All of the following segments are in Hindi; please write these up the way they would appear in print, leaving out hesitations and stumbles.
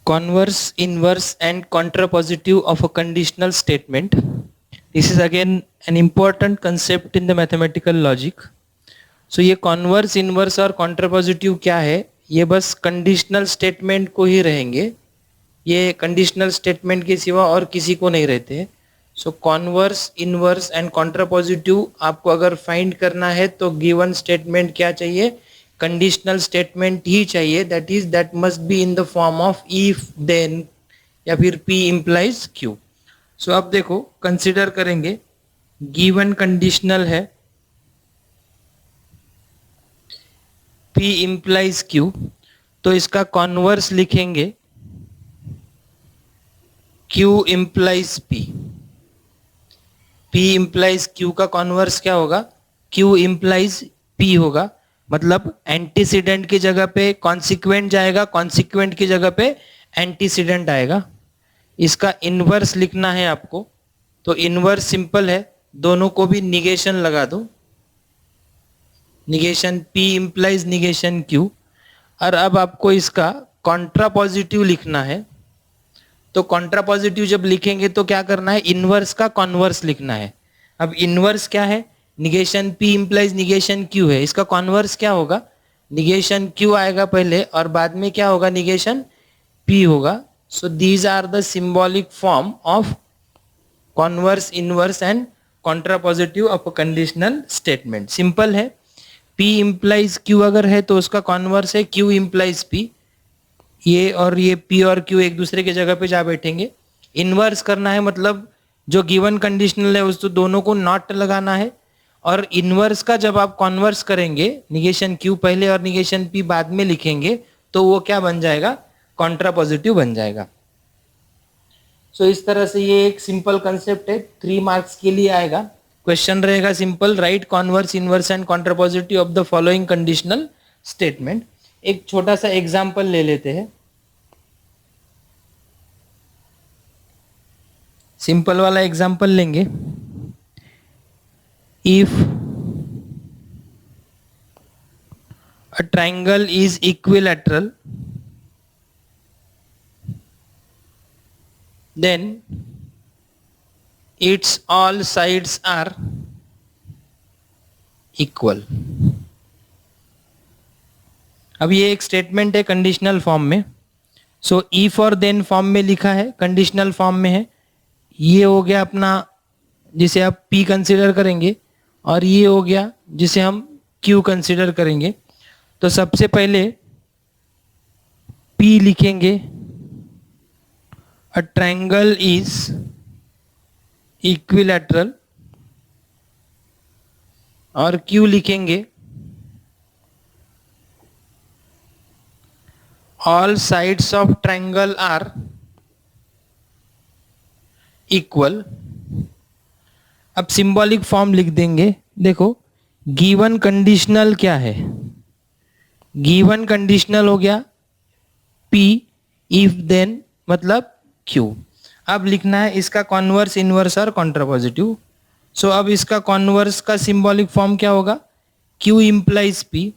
Converse, inverse and contrapositive of a conditional statement. This is again an important concept in the mathematical logic. So ये कॉन्वर्स इनवर्स और कॉन्ट्रापोजिटिव क्या है, ये बस कंडीशनल स्टेटमेंट को ही रहेंगे, ये कंडीशनल स्टेटमेंट के सिवा और किसी को नहीं रहते. सो कॉन्वर्स इनवर्स एंड कॉन्ट्रापोजिटिव आपको अगर फाइंड करना है तो गिवन स्टेटमेंट क्या चाहिए, कंडीशनल स्टेटमेंट ही चाहिए. That is that must be in the form of if then या फिर P इम्प्लाइज Q. सो अब देखो कंसिडर करेंगे, गिवन कंडीशनल है P इम्प्लाइज Q, तो इसका कॉन्वर्स लिखेंगे Q implies P. P implies Q का कॉन्वर्स क्या होगा, Q इम्प्लाइज P होगा. मतलब एंटीसीडेंट की जगह पे कॉन्सिक्वेंट जाएगा, कॉन्सिक्वेंट की जगह पे एंटीसीडेंट आएगा. इसका इनवर्स लिखना है आपको, तो इनवर्स सिंपल है, दोनों को भी निगेशन लगा दो, negation P implies negation Q. और अब आपको इसका कॉन्ट्रापॉजिटिव लिखना है, तो कॉन्ट्रापॉजिटिव जब लिखेंगे तो क्या करना है, इनवर्स का कॉन्वर्स लिखना है. अब इनवर्स क्या है, negation P implies negation Q है, इसका कॉन्वर्स क्या होगा, निगेशन Q आएगा पहले और बाद में क्या होगा, निगेशन P होगा. So these are the symbolic form of converse inverse and contrapositive of a conditional statement. Simple है, P इम्प्लाइज Q अगर है तो उसका कॉन्वर्स है Q इम्प्लाइज P. ये और ये P और Q एक दूसरे की जगह पे जा बैठेंगे. इनवर्स करना है मतलब जो गिवन कंडीशनल है उस तो दोनों को नॉट लगाना है. और इनवर्स का जब आप कॉन्वर्स करेंगे, निगेशन Q पहले और निगेशन P बाद में लिखेंगे, तो वो क्या बन जाएगा, कॉन्ट्रापॉजिटिव बन जाएगा. सो इस तरह से ये एक सिंपल कंसेप्ट है, 3 मार्क्स के लिए आएगा. क्वेश्चन रहेगा simple, write converse inverse and contrapositive of the following conditional statement. एक छोटा सा एग्जाम्पल ले लेते हैं, सिंपल वाला एग्जाम्पल लेंगे. If a triangle is equilateral, then its all sides are equal. अब ये एक स्टेटमेंट है कंडीशनल फॉर्म में. सो इफ और देन फॉर्म में लिखा है, कंडीशनल फॉर्म में है. ये हो गया अपना जिसे आप P कंसिडर करेंगे, और ये हो गया जिसे हम Q कंसिडर करेंगे. तो सबसे पहले P लिखेंगे, अ ट्रायंगल इज इक्विलैटरल, और Q लिखेंगे all sides of triangle are equal. अब सिंबॉलिक फॉर्म लिख देंगे. देखो गिवन कंडीशनल क्या है, गिवन कंडीशनल हो गया P इफ देन मतलब Q. अब लिखना है इसका कॉन्वर्स इनवर्स और कॉन्ट्रापॉजिटिव. सो अब इसका कॉन्वर्स का सिंबॉलिक फॉर्म क्या होगा, Q इम्प्लाइज P.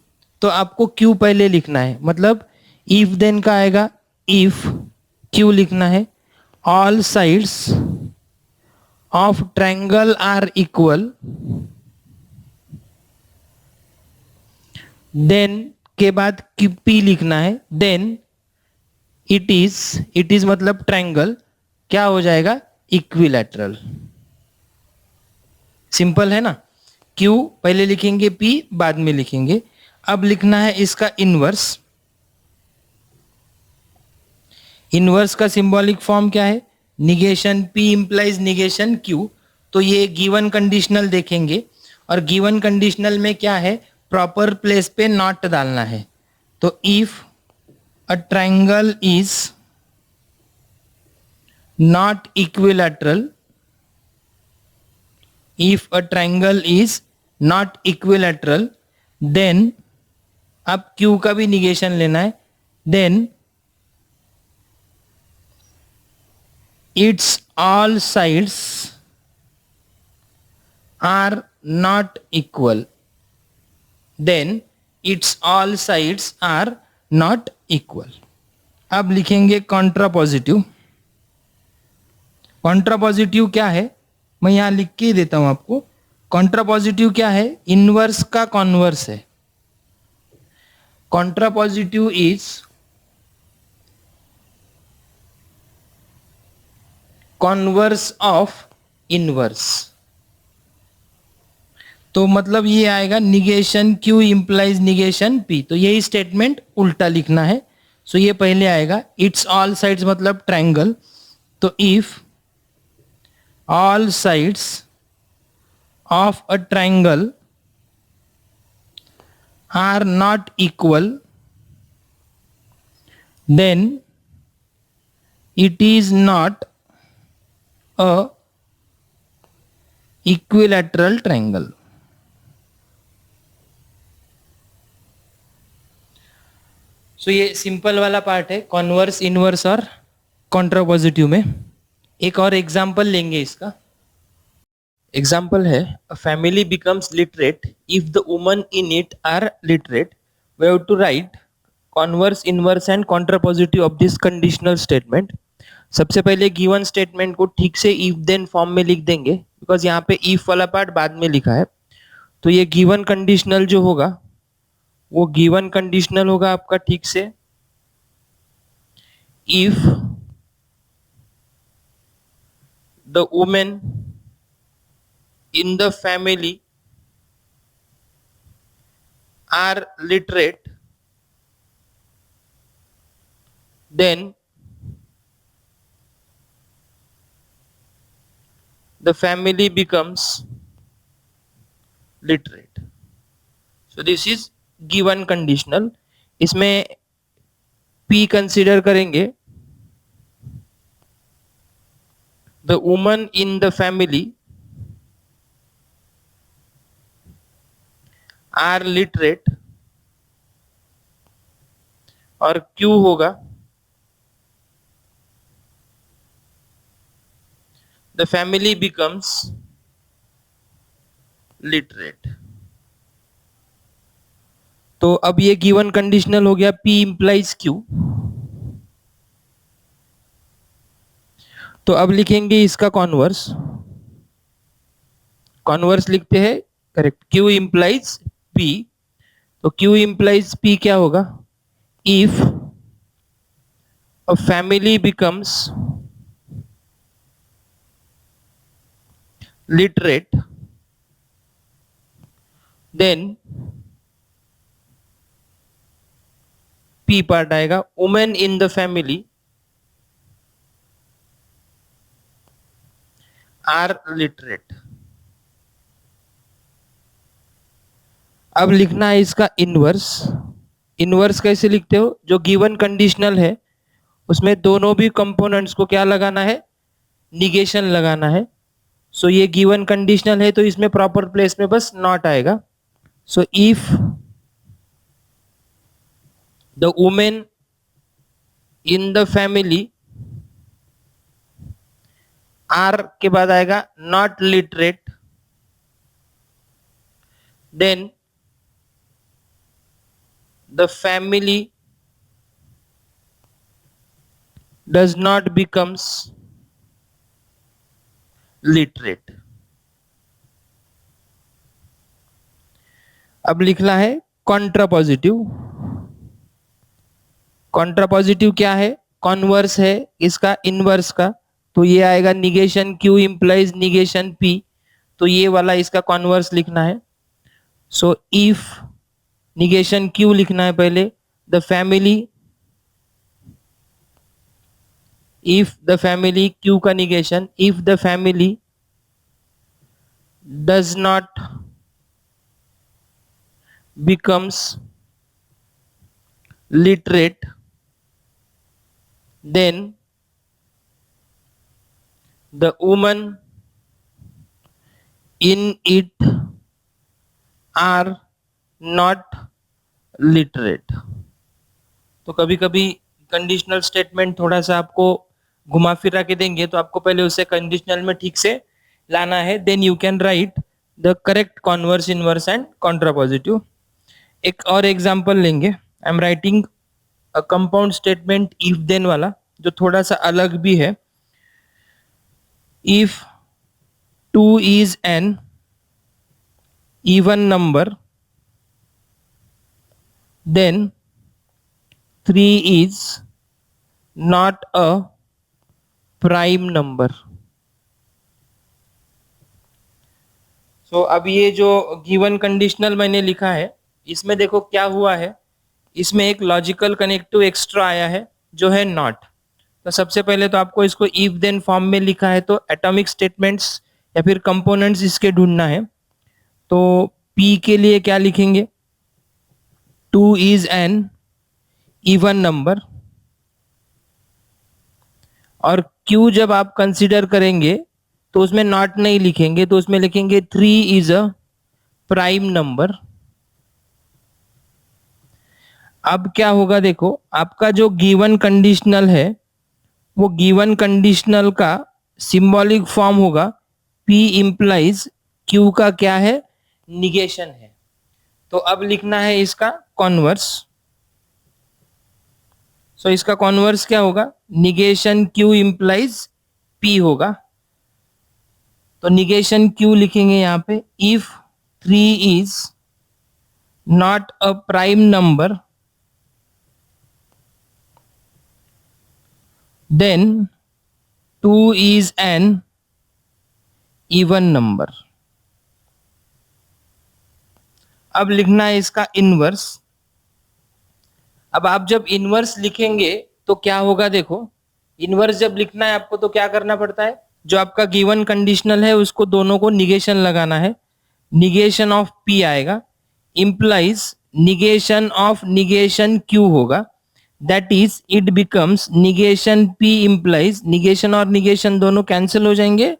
तो आपको Q पहले लिखना है, मतलब इफ देन का आएगा इफ Q लिखना है, all sides of triangle are equal, then के बाद P लिखना है, देन इट इज मतलब ट्रायंगल क्या हो जाएगा, इक्विलैटरल. सिंपल है ना. Q पहले लिखेंगे, P बाद में लिखेंगे. अब लिखना है इसका इनवर्स. इनवर्स का सिंबॉलिक फॉर्म क्या है, negation P implies negation Q. तो ये गिवन कंडीशनल देखेंगे, और गिवन कंडीशनल में क्या है, प्रॉपर प्लेस पे नॉट डालना है. तो if a triangle is not equilateral, if a triangle is not equilateral, then अब Q का भी निगेशन लेना है, then its all sides are not equal, then its all sides are not equal. अब लिखेंगे कॉन्ट्रापॉजिटिव। कॉन्ट्रापॉजिटिव क्या है, मैं यहां लिख के ही देता हूं आपको। कॉन्ट्रापॉजिटिव क्या है, इनवर्स का कॉन्वर्स है। Contrapositive is converse of inverse. तो मतलब ये आएगा negation Q implies negation P। तो यही स्टेटमेंट उल्टा लिखना है। सो ये पहले आएगा, इट्स ऑल साइड्स मतलब ट्रायंगल। तो if all sides of a triangle are not equal, then it is not a equilateral triangle। So ये सिंपल वाला पार्ट है, कॉन्वर्स, इनवर्स और कॉन्ट्रापॉजिटिव में। एक और एग्जांपल लेंगे इसका। एग्जांपल है, a family becomes literate if the woman in it are literate. We have to write converse, inverse and contrapositive of this conditional statement. सबसे पहले गिवन स्टेटमेंट को ठीक से इफ देन फॉर्म में लिख देंगे, बिकॉज यहाँ पे इफ वाला पार्ट बाद में लिखा है। तो ये गिवन कंडीशनल जो होगा वो गिवन कंडीशनल होगा आपका ठीक से, if the women in the family are literate, then the family becomes literate। so this is given conditional। इसमें P कंसीडर करेंगे, the woman in the family are literate, और Q होगा the family becomes literate। तो अब ये गिवन कंडीशनल हो गया, P implies Q। तो अब लिखेंगे इसका कॉन्वर्स। कॉन्वर्स लिखते हैं, करेक्ट, Q implies P। तो Q implies P क्या होगा, if a family becomes literate, then P part आएगा, women in the family are literate। अब लिखना है इसका इनवर्स। इनवर्स कैसे लिखते हो, जो गिवन कंडीशनल है उसमें दोनों भी कंपोनेंट्स को क्या लगाना है, निगेशन लगाना है। सो ये गिवन कंडीशनल है तो इसमें प्रॉपर प्लेस में बस नॉट आएगा। So if the women in the family, are के बाद आएगा not literate, then the family does not becomes literate. अब लिखना है कॉन्ट्रापॉजिटिव। कॉन्ट्रापॉजिटिव क्या है, कॉन्वर्स है इसका इनवर्स का। तो ये आएगा negation Q implies negation P। तो ये वाला इसका कॉन्वर्स लिखना है। सो इफ निगेशन Q लिखना है पहले, the family, if the family, Q का negation, if the family does not becomes literate, then the woman in it are not literate। तो कभी कभी कंडीशनल स्टेटमेंट थोड़ा सा आपको घुमा फिरा के देंगे, तो आपको पहले उसे कंडीशनल में ठीक से लाना है, then you can write the correct converse, inverse and contrapositive. एक और एग्जांपल लेंगे। I am writing compound statement if then वाला, जो थोड़ा सा अलग भी है. If 2 is an even number, then 3 is not a prime number. सो अब ये जो गिवन कंडीशनल मैंने लिखा है, इसमें देखो क्या हुआ है, इसमें एक लॉजिकल कनेक्टिव एक्स्ट्रा आया है जो है नॉट. तो सबसे पहले तो आपको इसको इफ देन फॉर्म में लिखा है, तो एटॉमिक स्टेटमेंट्स या फिर कंपोनेंट्स इसके ढूंढना है. तो P के लिए क्या लिखेंगे, 2 is an even नंबर, और Q जब आप कंसिडर करेंगे तो उसमें नॉट नहीं लिखेंगे, तो उसमें लिखेंगे 3 is a प्राइम नंबर. अब क्या होगा देखो, आपका जो गिवन कंडीशनल है वो गिवन कंडीशनल का सिंबॉलिक फॉर्म होगा P इंप्लाइज Q का क्या है, निगेशन है. तो अब लिखना है इसका कॉन्वर्स. सो इसका कॉन्वर्स क्या होगा, निगेशन Q इंप्लाइज P होगा. तो निगेशन Q लिखेंगे यहाँ पे, if 3 is not a prime number, then 2 is an even number. अब लिखना है इसका इनवर्स. अब आप जब इनवर्स लिखेंगे तो क्या होगा देखो, इनवर्स जब लिखना है आपको तो क्या करना पड़ता है, जो आपका गिवन कंडीशनल है उसको दोनों को निगेशन लगाना है. निगेशन ऑफ P आएगा, implies negation of negation Q होगा. That is it becomes negation P implies, negation और निगेशन दोनों कैंसिल हो जाएंगे.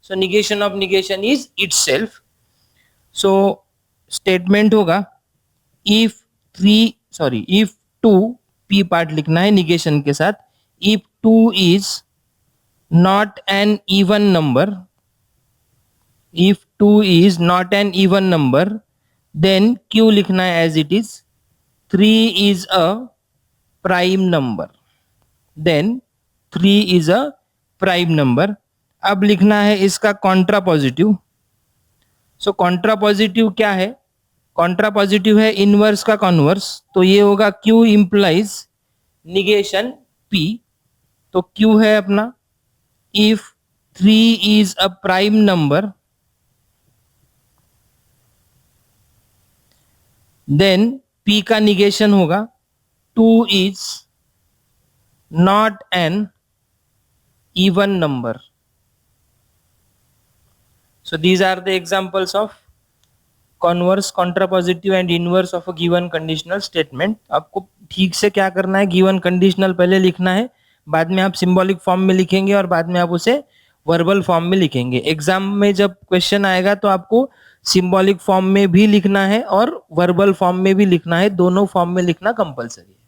So negation of negation is itself. So statement होगा इफ 2, P पार्ट लिखना है निगेशन के साथ, if 2 is not an even number, if 2 is not an even number, then Q लिखना है as it is, 3 is a prime number, then 3 is a prime number. अब लिखना है इसका कॉन्ट्रा पॉजिटिव. सो कॉन्ट्रा पॉजिटिव क्या है, कॉन्ट्रा पॉजिटिव है इनवर्स का कॉन्वर्स, तो ये होगा Q इंप्लाइज निगेशन P. तो Q है अपना, if 3 is a prime number, then P का निगेशन होगा 2 is not an even number. So these are the examples of converse, contrapositive and inverse of a given conditional statement. आपको ठीक से क्या करना है, गिवन कंडीशनल पहले लिखना है, बाद में आप सिंबॉलिक फॉर्म में लिखेंगे और बाद में आप उसे वर्बल फॉर्म में लिखेंगे. एग्जाम में जब क्वेश्चन आएगा तो आपको सिंबॉलिक फॉर्म में भी लिखना है और वर्बल फॉर्म में भी लिखना है, दोनों फॉर्म में लिखना कंपलसरी है.